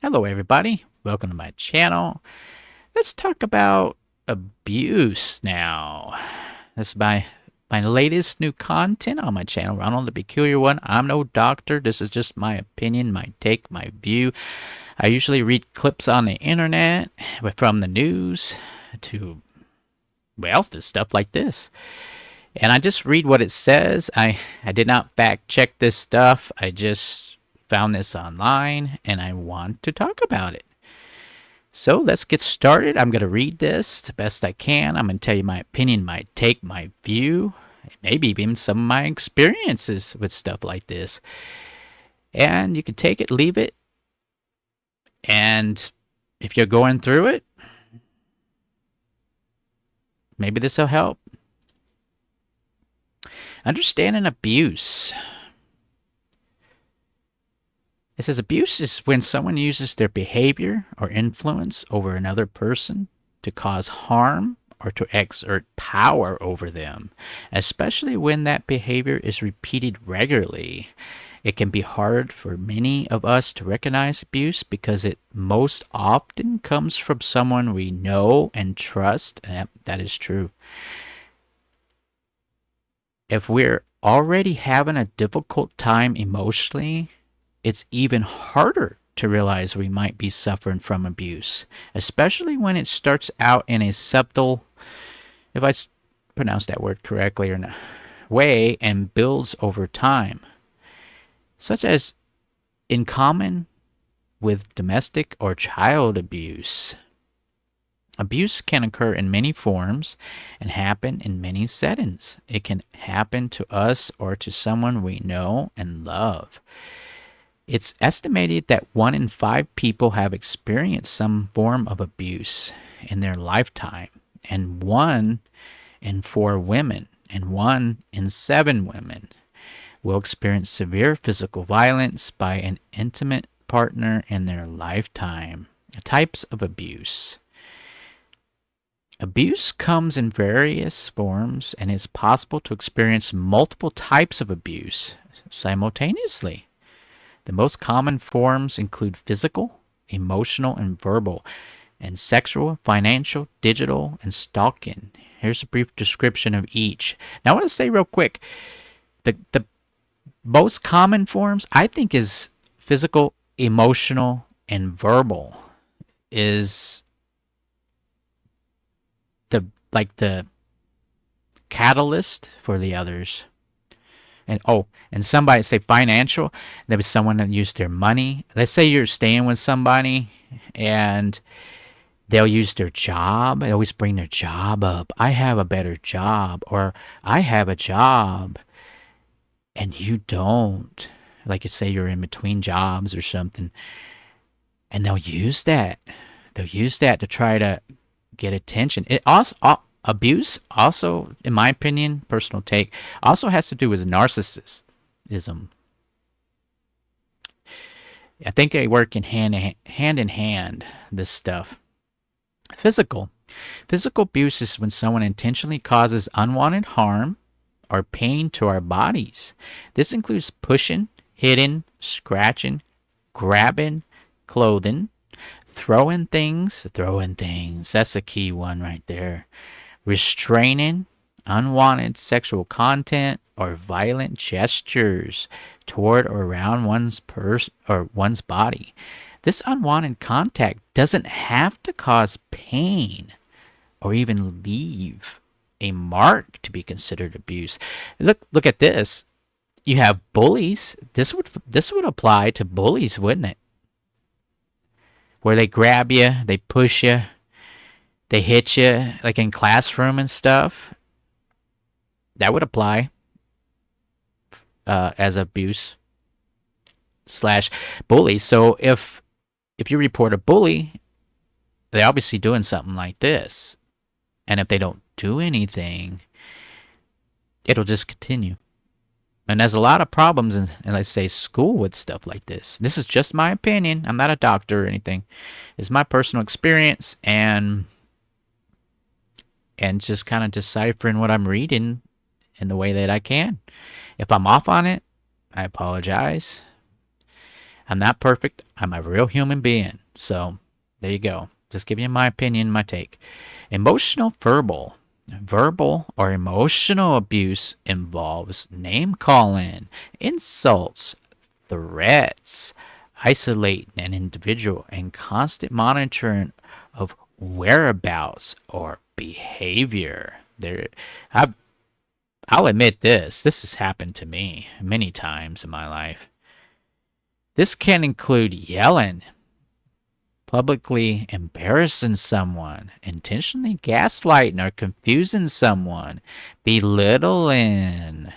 Hello, everybody. Welcome to my channel. Let's talk about abuse now. This is my latest new content on my channel, Ronald the Peculiar One. I'm no doctor. This is just my opinion, my take, my view. I usually read clips on the internet, from the news to, well, to stuff like this. And I just read what it says. I did not fact check this stuff. I just found this online and I want to talk about it. So let's get started. I'm going to read this the best I can. I'm going to tell you my opinion, my take, my view, maybe even some of my experiences with stuff like this. And you can take it, leave it. And if you're going through it, maybe this will help. Understanding abuse. It says abuse is when someone uses their behavior or influence over another person to cause harm or to exert power over them, especially when that behavior is repeated regularly. It can be hard for many of us to recognize abuse because it most often comes from someone we know and trust. That is true. If we're already having a difficult time emotionally, it's even harder to realize we might be suffering from abuse, especially when it starts out in a subtle, if I pronounce that word correctly or not, way and builds over time, such as in common with domestic or child abuse. Abuse can occur in many forms and happen in many settings. It can happen to us or to someone we know and love. It's estimated that 1 in 5 people have experienced some form of abuse in their lifetime, and 1 in 4 women and 1 in 7 women will experience severe physical violence by an intimate partner in their lifetime. Types of abuse. Abuse comes in various forms, and it's possible to experience multiple types of abuse simultaneously. The most common forms include physical, emotional, and verbal, and sexual, financial, digital, and stalking. Here's a brief description of each. Now, I want to say real quick, the most common forms, I think, is physical, emotional, and verbal. Is the catalyst for the others. And somebody say financial, there was someone that used their money. Let's say you're staying with somebody and they'll use their job. They always bring their job up. I have a better job, or I have a job and you don't. Like you say you're in between jobs or something. And they'll use that. They'll use that to try to get attention. It also abuse also, in my opinion, personal take, also has to do with narcissism. I think they work in hand in hand. This stuff. Physical abuse is when someone intentionally causes unwanted harm or pain to our bodies. This includes pushing, hitting, scratching, grabbing clothing, throwing things. That's a key one right there. Restraining unwanted sexual content or violent gestures toward or around one's body. This unwanted contact doesn't have to cause pain or even leave a mark to be considered abuse. Look at this. You have bullies. This would apply to bullies, wouldn't it? Where they grab you, they push you, they hit you, like in classroom and stuff. That would apply as abuse / bully. So if you report a bully, they're obviously doing something like this. And if they don't do anything, it'll just continue. And there's a lot of problems in let's say, school with stuff like this. This is just my opinion. I'm not a doctor or anything. It's my personal experience and just kind of deciphering what I'm reading in the way that I can. If I'm off on it, I apologize. I'm not perfect. I'm a real human being. So there you go. Just giving you my opinion, my take. Emotional verbal. Verbal or emotional abuse involves name calling, insults, threats, isolating an individual, and constant monitoring of whereabouts or behavior. I, I'll admit this. This has happened to me many times in my life. This can include yelling, publicly embarrassing someone, intentionally gaslighting or confusing someone, belittling,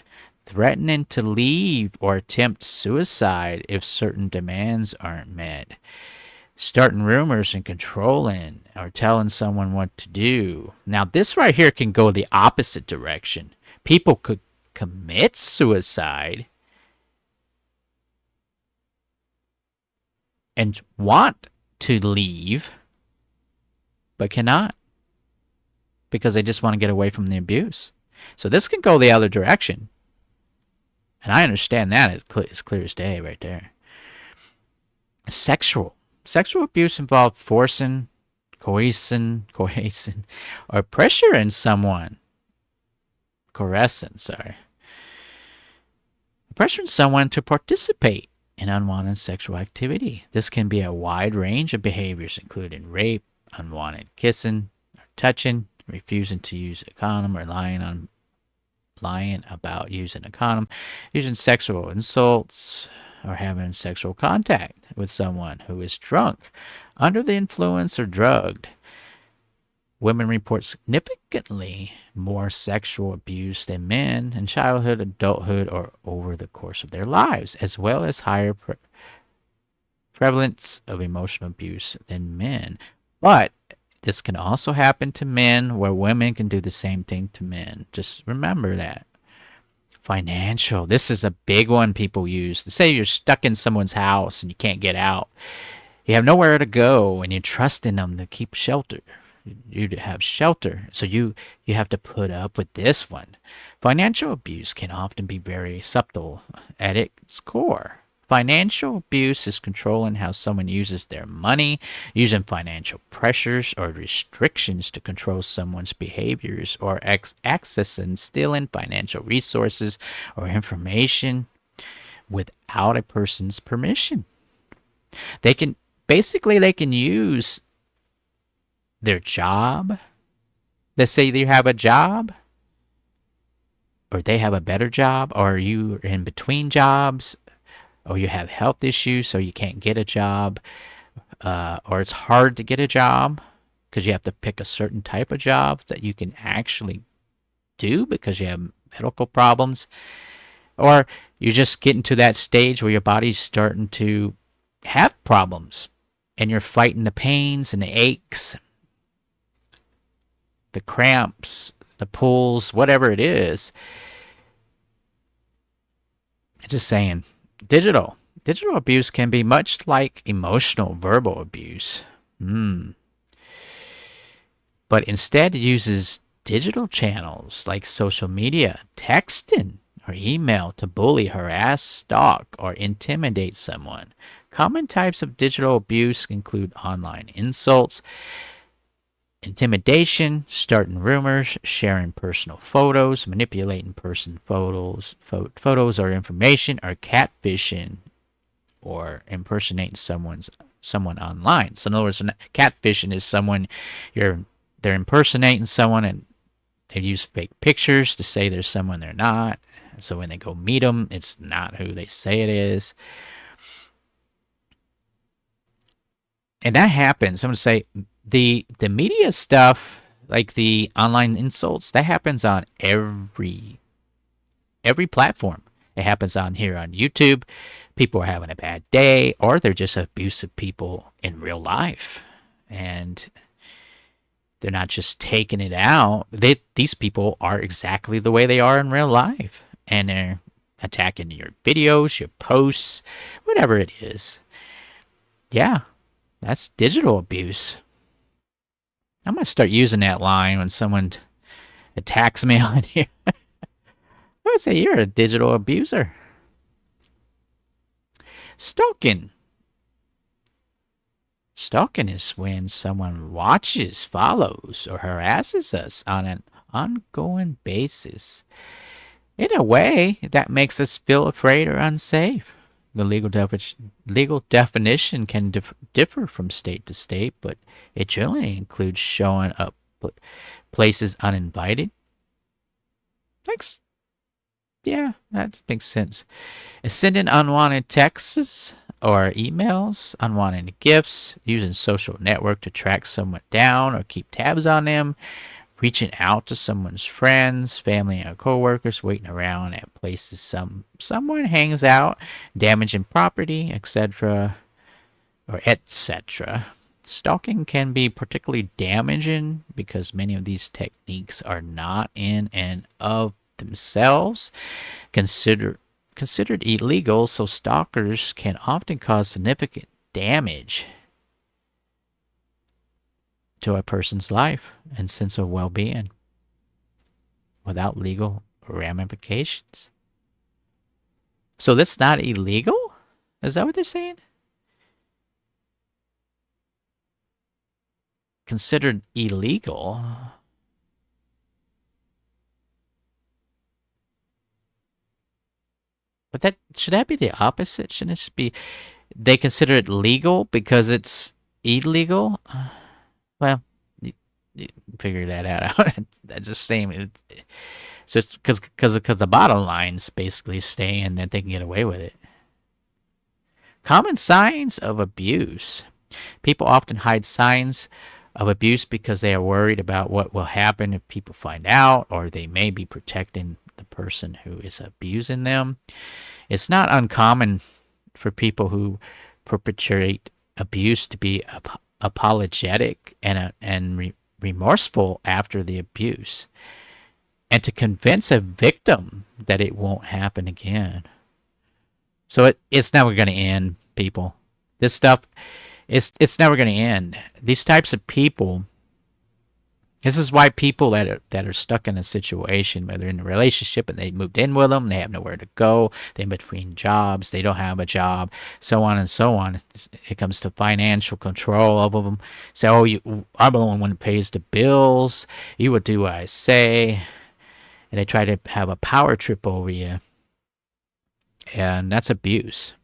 threatening to leave or attempt suicide if certain demands aren't met, starting rumors and controlling or telling someone what to do. Now, this right here can go the opposite direction. People could commit suicide and want to leave, but cannot because they just want to get away from the abuse. So this can go the other direction. And I understand that as clear as day right there. Sexual abuse involves forcing, coercing, or pressuring someone. Pressuring someone to participate in unwanted sexual activity. This can be a wide range of behaviors, including rape, unwanted kissing or touching, refusing to use a condom, or lying about using a condom, using sexual insults, or having sexual contact with someone who is drunk, under the influence, or drugged. Women report significantly more sexual abuse than men in childhood, adulthood, or over the course of their lives, as well as higher prevalence of emotional abuse than men. But this can also happen to men, where women can do the same thing to men. Just remember that. Financial. This is a big one people use. Say you're stuck in someone's house and you can't get out. You have nowhere to go and you're trusting them to keep shelter. You to have shelter. So you have to put up with this one. Financial abuse can often be very subtle at its core. Financial abuse is controlling how someone uses their money, using financial pressures or restrictions to control someone's behaviors, or accessing, stealing financial resources or information without a person's permission. They can use their job. Let's say you have a job, or they have a better job, or you are in between jobs, or you have health issues so you can't get a job, or it's hard to get a job because you have to pick a certain type of job that you can actually do because you have medical problems, or you're just getting to that stage where your body's starting to have problems and you're fighting the pains and the aches, the cramps, the pulls, whatever it is. Just saying, digital abuse can be much like emotional verbal abuse. But instead it uses digital channels like social media, texting, or email to bully, harass, stalk, or intimidate someone. Common types of digital abuse include online insults, intimidation, starting rumors, sharing personal photos, manipulating person photos or information, or catfishing or impersonating someone online. So in other words, catfishing is someone they're impersonating someone, and they use fake pictures to say there's someone they're not. So when they go meet them, it's not who they say it is. And that happens. I'm going to say the media stuff, like the online insults, that happens on every platform. It happens on here on YouTube. People are having a bad day, or they're just abusive people in real life, and they're not just taking it out. These people are exactly the way they are in real life, and they're attacking your videos, your posts, whatever it is. Yeah, that's digital abuse. I'm going to start using that line when someone attacks me on here. I would say you're a digital abuser. Stalking. Stalking is when someone watches, follows, or harasses us on an ongoing basis in a way that makes us feel afraid or unsafe. The legal definition can differ from state to state, but it generally includes showing up places uninvited. Makes Yeah, that makes sense. Sending unwanted texts or emails, unwanted gifts, using social network to track someone down or keep tabs on them, reaching out to someone's friends, family, or coworkers, waiting around at places someone hangs out, damaging property, etc., or etc. Stalking can be particularly damaging because many of these techniques are not in and of themselves considered illegal, so stalkers can often cause significant damage to a person's life and sense of well-being without legal ramifications. So that's not illegal? Is that what they're saying? Considered illegal? But that should that be the opposite? Shouldn't it be they consider it legal because it's illegal? Well, you figure that out. That's the same. So it's because the bottom line's basically saying that they can get away with it. Common signs of abuse. People often hide signs of abuse because they are worried about what will happen if people find out, or they may be protecting the person who is abusing them. It's not uncommon for people who perpetrate abuse to be apologetic and remorseful after the abuse, and to convince a victim that it won't happen again. So it's never going to end, people. This stuff, it's never going to end. These types of people. This is why people that are stuck in a situation, where they're in a relationship and they moved in with them, they have nowhere to go, they're in between jobs, they don't have a job, so on and so on. It comes to financial control of them. Say, oh, I'm the one who pays the bills. You would do what I say, and they try to have a power trip over you, and that's abuse.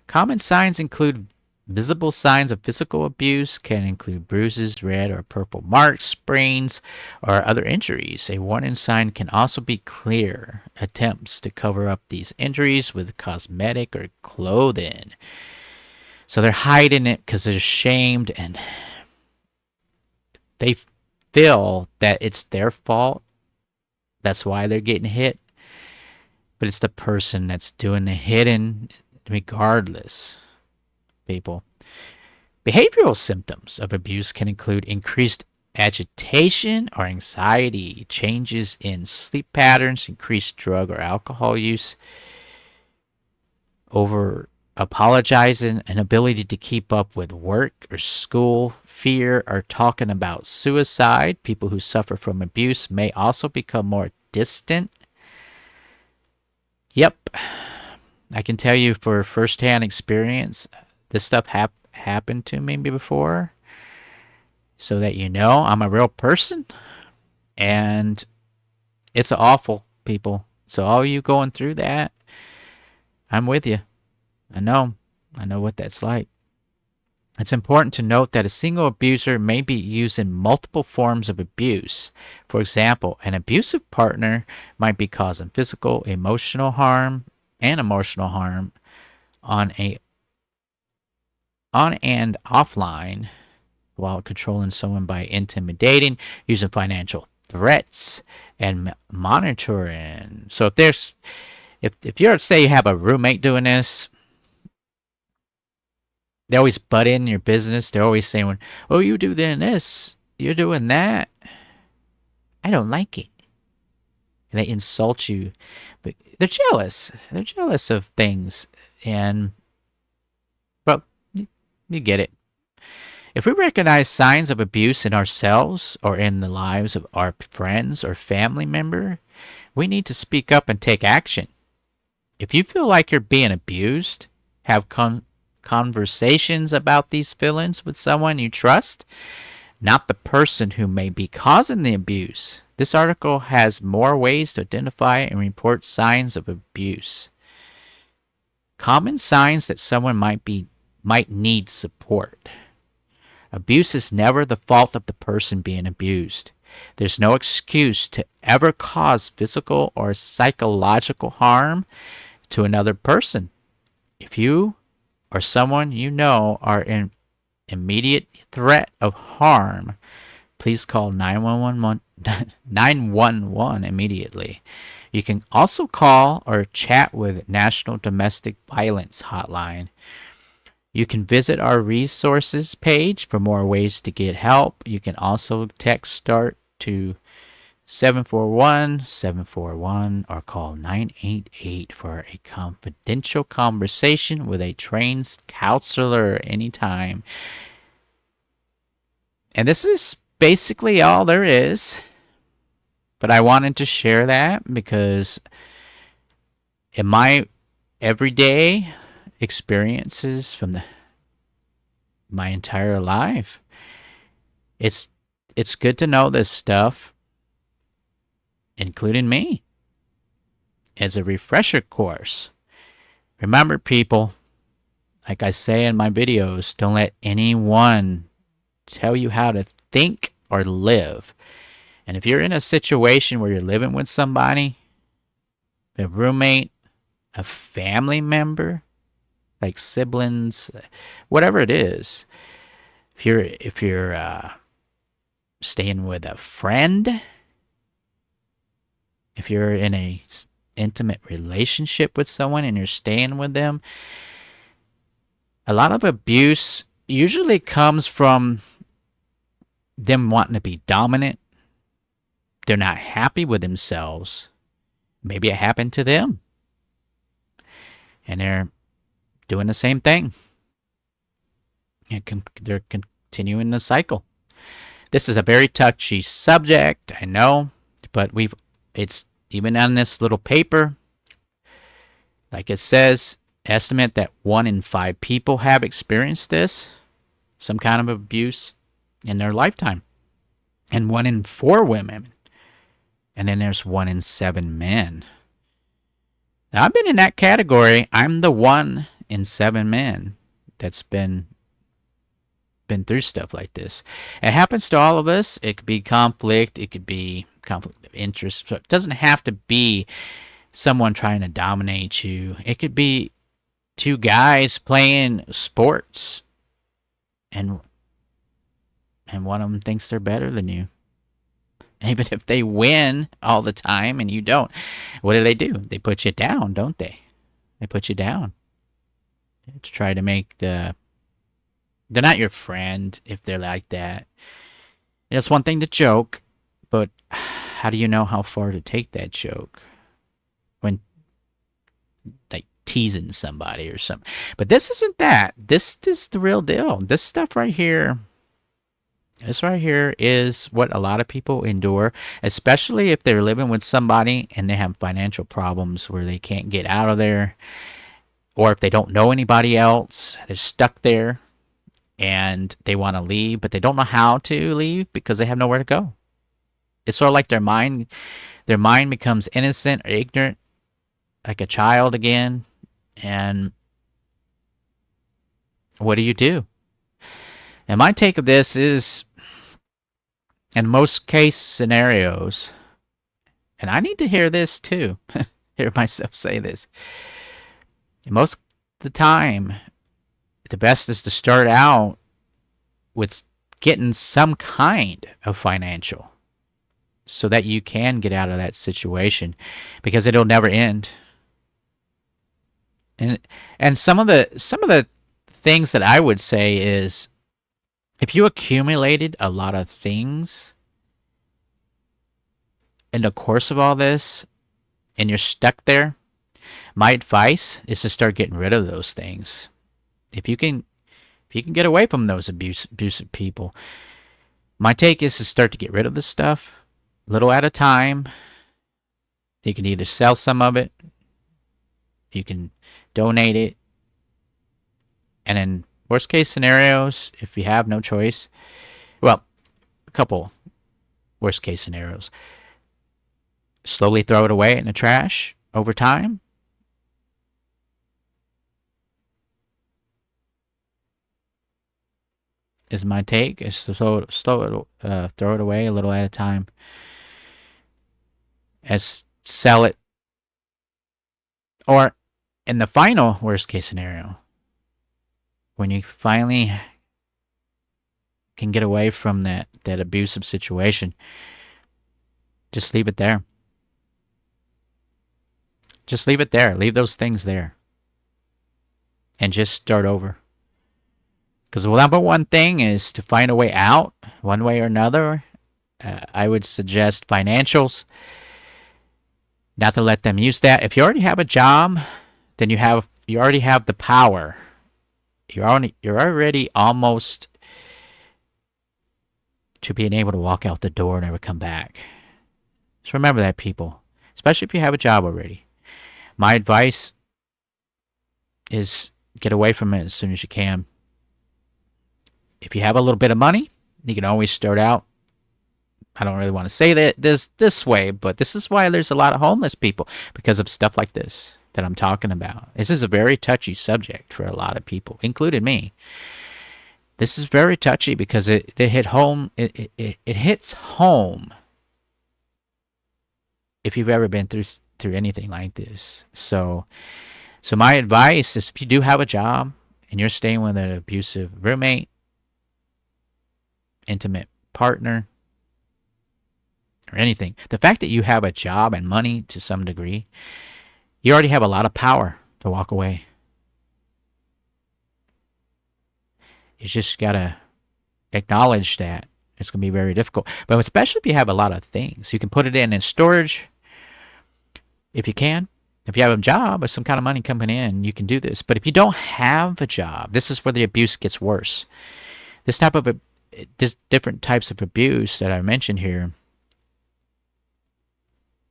Common signs include visible signs of physical abuse, can include bruises, red or purple marks, sprains, or other injuries. A warning sign can also be clear attempts to cover up these injuries with cosmetic or clothing. So they're hiding it because they're ashamed and they feel that it's their fault. That's why they're getting hit. But it's the person that's doing the hitting regardless. People. Behavioral symptoms of abuse can include increased agitation or anxiety, changes in sleep patterns, increased drug or alcohol use, over apologizing, inability to keep up with work or school, fear, or talking about suicide. People who suffer from abuse may also become more distant. Yep, I can tell you for firsthand experience, this stuff happened to me before, so that you know I'm a real person, and it's awful, people. So all you going through that, I'm with you. I know what that's like. It's important to note that a single abuser may be using multiple forms of abuse. For example, an abusive partner might be causing physical, emotional harm, and emotional harm on and offline, while controlling someone by intimidating, using financial threats, and monitoring. So if you're, say, you have a roommate doing this, they always butt in your business. They're always saying, "Oh, you do this, you're doing that. I don't like it," and they insult you. But they're jealous. They're jealous of things, and well, you get it. If we recognize signs of abuse in ourselves or in the lives of our friends or family member, we need to speak up and take action. If you feel like you're being abused, have conversations about these feelings with someone you trust, not the person who may be causing the abuse. This article has more ways to identify and report signs of abuse. Common signs that someone might need support. Abuse is never the fault of the person being abused. There's no excuse to ever cause physical or psychological harm to another person. If you or someone you know are in immediate threat of harm, please call 911 immediately. You can also call or chat with National Domestic Violence Hotline. You can visit our resources page for more ways to get help. You can also text START to 741-741 or call 988 for a confidential conversation with a trained counselor anytime. And this is basically all there is. But I wanted to share that because in my everyday experiences from my entire life, it's good to know this stuff, including me, as a refresher course. Remember, people, like I say in my videos, don't let anyone tell you how to think or live. And if you're in a situation where you're living with somebody, a roommate, a family member, like siblings, whatever it is, if you're staying with a friend, if you're in a intimate relationship with someone and you're staying with them, a lot of abuse usually comes from them wanting to be dominant. They're not happy with themselves. Maybe it happened to them. And they're doing the same thing. And they're continuing the cycle. This is a very touchy subject, I know, but it's even on this little paper, like it says, estimate that 1 in 5 people have experienced this, some kind of abuse in their lifetime. And 1 in 4 women. And then there's 1 in 7 men. Now, I've been in that category. I'm the 1 in 7 men that's been through stuff like this. It happens to all of us. It could be conflict. It could be conflict of interest. So it doesn't have to be someone trying to dominate you. It could be 2 guys playing sports, and one of them thinks they're better than you. Even if they win all the time and you don't, what do? They put you down, don't they? They put you down to try to make they're not your friend if they're like that. It's one thing to joke, but how do you know how far to take that joke when like teasing somebody or something? But this isn't that. This is the real deal. This stuff right here. This right here is what a lot of people endure, especially if they're living with somebody and they have financial problems where they can't get out of there, or if they don't know anybody else, they're stuck there and they want to leave, but they don't know how to leave because they have nowhere to go. It's sort of like their mind becomes innocent or ignorant, like a child again. And what do? And my take of this is, in most case scenarios, and I need to hear this too, hear myself say this. Most of the time, the best is to start out with getting some kind of financial so that you can get out of that situation, because it'll never end. And some of the things that I would say is, if you accumulated a lot of things in the course of all this and you're stuck there, my advice is to start getting rid of those things. If you can get away from those abusive people, my take is to start to get rid of this stuff, little at a time. You can either sell some of it, you can donate it, And in worst case scenarios, if you have no choice, well, a couple worst case scenarios. Slowly throw it away in the trash over time. Is my take. Is to throw it away a little at a time. As sell it, or in the final worst case scenario, when you finally can get away from that abusive situation, just leave it there. Just leave it there. Leave those things there. And just start over. Because the number one thing is to find a way out, one way or another. I would suggest financials. Not to let them use that. If you already have a job, then you already have the power. You're already almost to being able to walk out the door and never come back. Just remember that, people. Especially if you have a job already. My advice is get away from it as soon as you can. If you have a little bit of money, you can always start out. I don't really want to say that this way, but this is why there's a lot of homeless people, because of stuff like this that I'm talking about. This is a very touchy subject for a lot of people, including me. This is very touchy because it hit home. It hits home if you've ever been through anything like this. So my advice is, if you do have a job and you're staying with an abusive roommate, intimate partner, or anything, the fact that you have a job and money to some degree, you already have a lot of power to walk away. You just gotta acknowledge that it's gonna be very difficult. But especially if you have a lot of things, you can put it in storage if you can. If you have a job or some kind of money coming in, you can do this. But if you don't have a job, this is where the abuse gets worse. This different types of abuse that I mentioned here,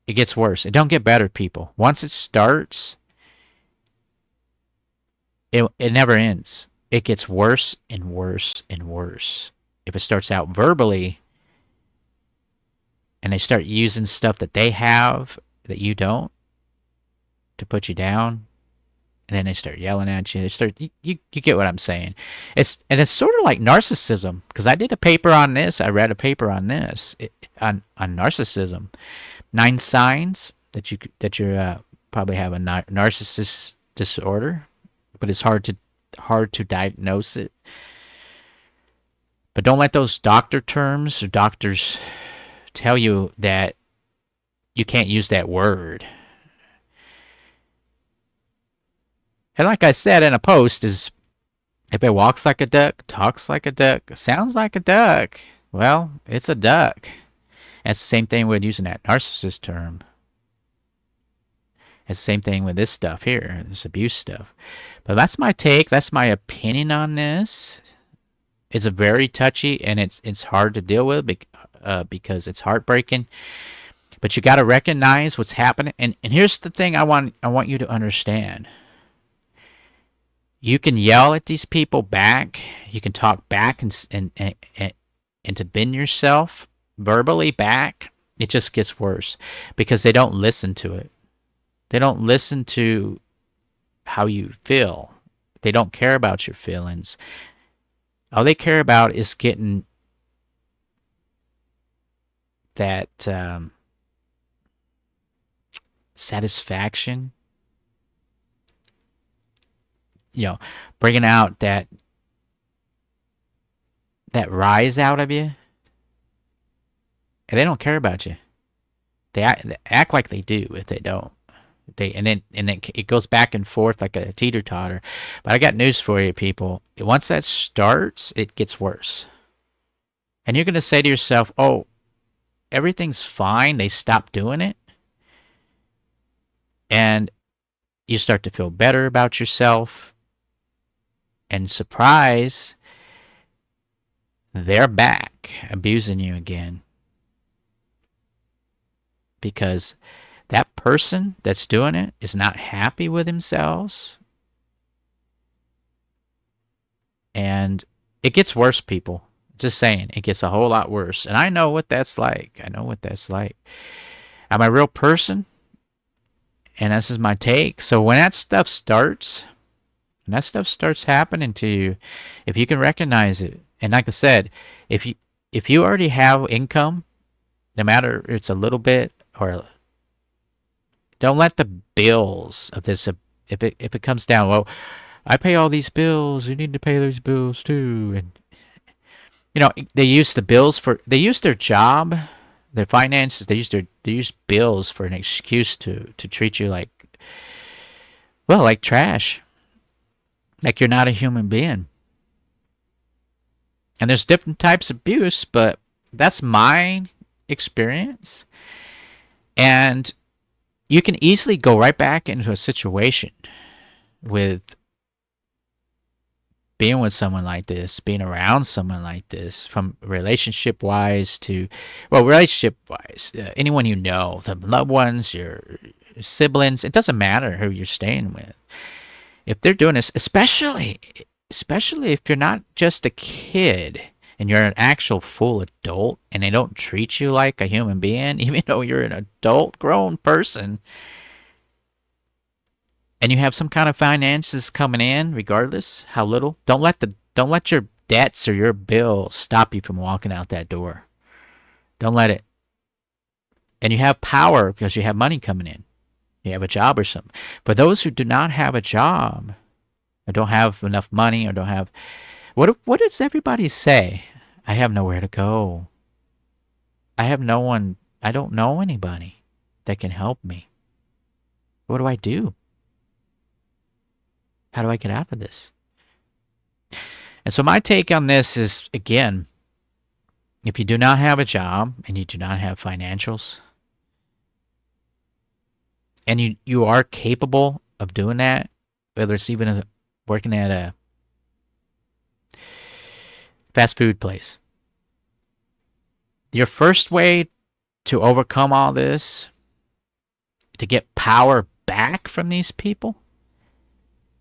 it gets worse. It don't get better, people. Once it starts, it never ends. It gets worse and worse and worse. If it starts out verbally and they start using stuff that they have that you don't to put you down, and then they start yelling at you. You get what I'm saying. It's sort of like narcissism, because I did a paper on this. I read a paper on this on narcissism. 9 signs that you probably have a narcissist disorder, but it's hard to diagnose it. But don't let those doctor terms or doctors tell you that you can't use that word. And like I said in a post, is if it walks like a duck, talks like a duck, sounds like a duck, well, it's a duck. And it's the same thing with using that narcissist term. It's the same thing with this stuff here, this abuse stuff. But that's my take. That's my opinion on this. It's a very touchy, and it's hard to deal with because it's heartbreaking. But you got to recognize what's happening. And here's the thing I want you to understand. You can yell at these people back. You can talk back and to bend yourself verbally back. It just gets worse because they don't listen to it. They don't listen to how you feel. They don't care about your feelings. All they care about is getting that satisfaction. Bringing out that rise out of you. And they don't care about you. They act like they do if they don't. And then it goes back and forth like a teeter-totter. But I got news for you, people. Once that starts, it gets worse. And you're going to say to yourself, oh, everything's fine. They stopped doing it. And you start to feel better about yourself. And surprise, they're back abusing you again. Because that person that's doing it is not happy with themselves. And it gets worse, people. Just saying, it gets a whole lot worse. And I know what that's like. I know what that's like. I'm a real person, and this is my take. So when that stuff starts happening to you, if you can recognize it, and like I said, if you already have income, no matter it's a little bit, or don't let the bills of this, if it comes down, well, I pay all these bills, you need to pay those bills too. And they use their job, their finances, they use bills for an excuse to treat you like, well, like trash, like you're not a human being. And there's different types of abuse, but that's my experience. And you can easily go right back into a situation with being with someone like this, being around someone like this, from relationship wise to, well, relationship wise, anyone you know, the loved ones, your siblings, it doesn't matter who you're staying with. If they're doing this, especially if you're not just a kid and you're an actual full adult and they don't treat you like a human being, even though you're an adult grown person, and you have some kind of finances coming in, regardless how little, don't let your debts or your bill stop you from walking out that door. Don't let it. And you have power because you have money coming in. You have a job or something. For those who do not have a job, or don't have enough money, or don't have, what does everybody say? I have nowhere to go. I have no one. I don't know anybody that can help me. What do I do? How do I get out of this? And so my take on this is, again, if you do not have a job and you do not have financials, and you are capable of doing that, whether it's even working at a fast food place, your first way to overcome all this, to get power back from these people,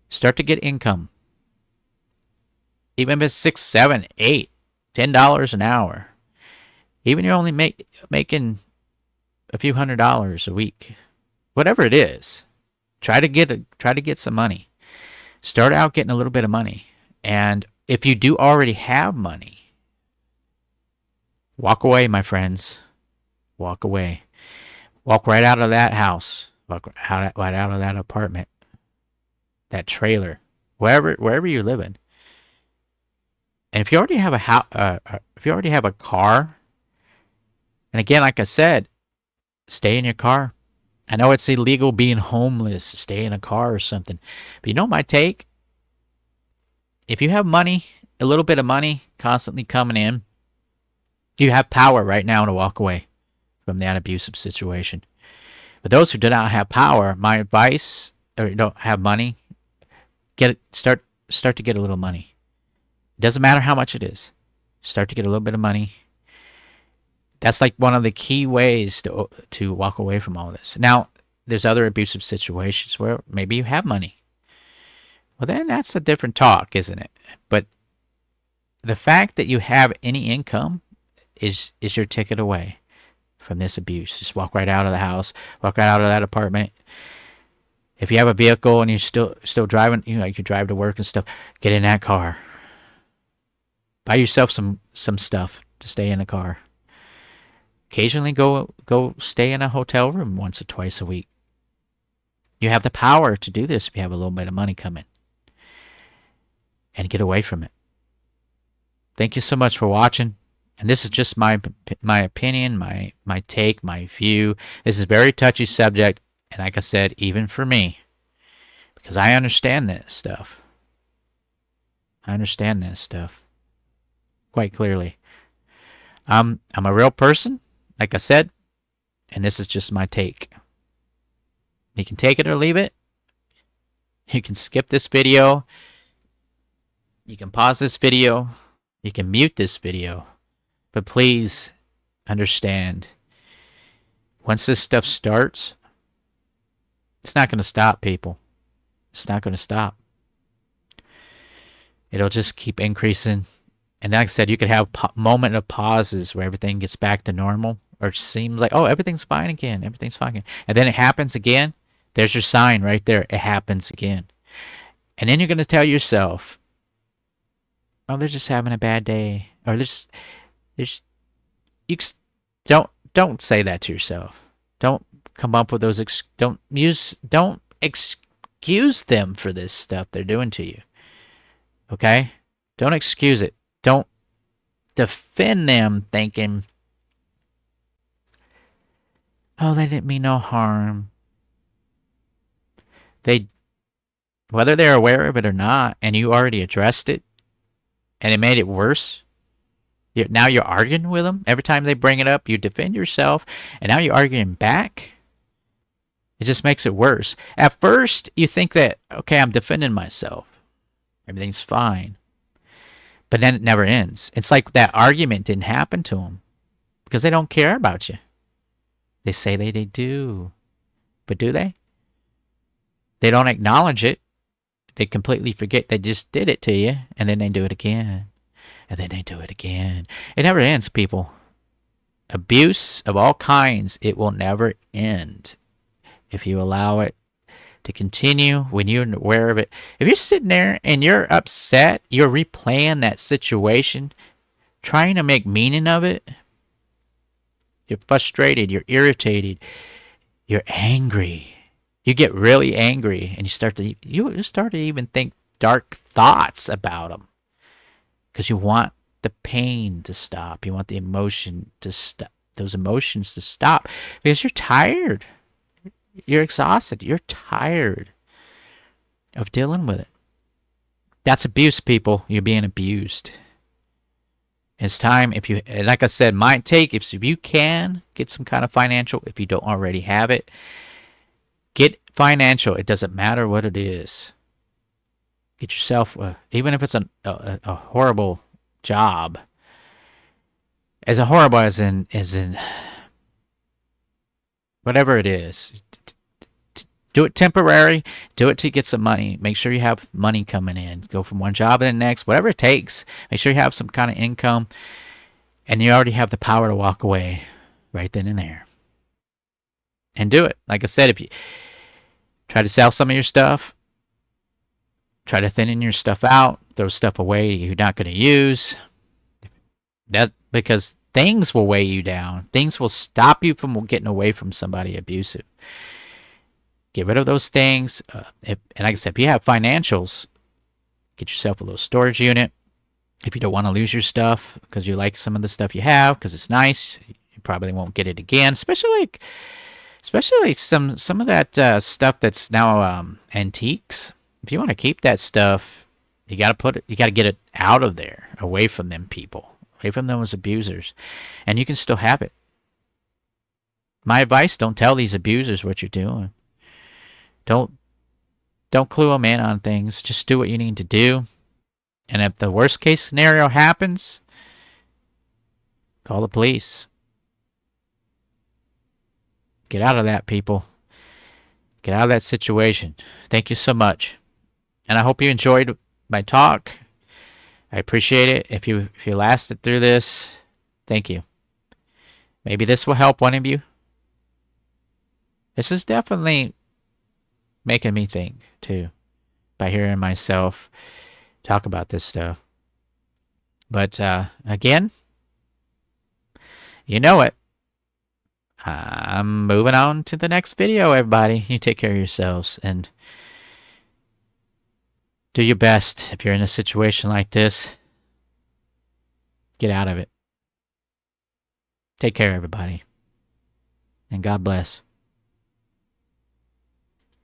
start to get income. Even if it's $6, $7, $8, $10 an hour. Even you're only making a few $100s a week. Whatever it is. Try to get some money. Start out getting a little bit of money. And if you do already have money, walk away, my friends. Walk away. Walk right out of that house. Walk right out of that apartment. That trailer. Wherever you're living. And if you already have if you already have a car, and again, like I said, stay in your car. I know it's illegal being homeless, stay in a car or something. But you know my take? If you have money, a little bit of money constantly coming in, you have power right now to walk away from that abusive situation. For those who do not have power, my advice, or don't have money, start to get a little money. It doesn't matter how much it is. Start to get a little bit of money. That's like one of the key ways to walk away from all this. Now, there's other abusive situations where maybe you have money. Well, then that's a different talk, isn't it? But the fact that you have any income is your ticket away from this abuse. Just walk right out of the house, walk right out of that apartment. If you have a vehicle and you're still driving, you drive to work and stuff, get in that car. Buy yourself some stuff to stay in the car. Occasionally go stay in a hotel room once or twice a week. You have the power to do this if you have a little bit of money coming. And get away from it. Thank you so much for watching. And this is just my opinion, my take, my view. This is a very touchy subject. And like I said, even for me. Because I understand this stuff. I understand this stuff quite clearly. I'm a real person, like I said, and this is just my take. You can take it or leave it. You can skip this video. You can pause this video. You can mute this video. But please understand, once this stuff starts, it's not going to stop, people. It's not going to stop. It'll just keep increasing. And like I said, you could have moment of pauses where everything gets back to normal, or it seems like, oh, everything's fine again. Everything's fine again. And then it happens again. There's your sign right there. It happens again. And then you're going to tell yourself, oh, they're just having a bad day. Or there's, you don't say that to yourself. Don't come up with those, don't excuse them for this stuff they're doing to you. Okay? Don't excuse it. Don't defend them thinking, oh, they didn't mean no harm. Whether they're aware of it or not, and you already addressed it, and it made it worse, now you're arguing with them. Every time they bring it up, you defend yourself, and now you're arguing back. It just makes it worse. At first, you think that, okay, I'm defending myself. Everything's fine. But then it never ends. It's like that argument didn't happen to them because they don't care about you. They say they do. But do they? They don't acknowledge it. They completely forget they just did it to you, and then they do it again. And then they do it again. It never ends, people. Abuse of all kinds, it will never end if you allow it to continue when you're aware of it. If you're sitting there and you're upset, you're replaying that situation, trying to make meaning of it, you're frustrated, you're irritated, you're angry. You get really angry, and you start to even think dark thoughts about them because you want the pain to stop. You want the emotion to stop. Those emotions to stop because you're tired. You're exhausted. You're tired of dealing with it. That's abuse, people. You're being abused. It's time, if you, like I said, might take, if you can, get some kind of financial, if you don't already have it, get financial. It doesn't matter what it is. Get yourself, even if it's a horrible job, as horrible as in whatever it is. Do it temporary. Do it to get some money. Make sure you have money coming in. Go from one job to the next, whatever it takes. Make sure you have some kind of income, and you already have the power to walk away right then and there. And do it. Like I said, if you try to sell some of your stuff, try to thin your stuff out, throw stuff away you're not going to use. That because things will weigh you down. Things will stop you from getting away from somebody abusive. Get rid of those things. And like I said, if you have financials, get yourself a little storage unit. If you don't want to lose your stuff because you like some of the stuff you have because it's nice, you probably won't get it again. Especially some of that stuff that's now antiques. If you want to keep that stuff, you got to get it out of there, away from them people, away from those abusers, and you can still have it. My advice: don't tell these abusers what you're doing. Don't clue them in on things. Just do what you need to do. And if the worst case scenario happens, call the police. Get out of that, people. Get out of that situation. Thank you so much. And I hope you enjoyed my talk. I appreciate it. If you lasted through this, thank you. Maybe this will help one of you. This is definitely making me think, too, by hearing myself talk about this stuff. But, again, you know it. I'm moving on to the next video, everybody. You take care of yourselves and do your best. If you're in a situation like this, get out of it. Take care, everybody. And God bless.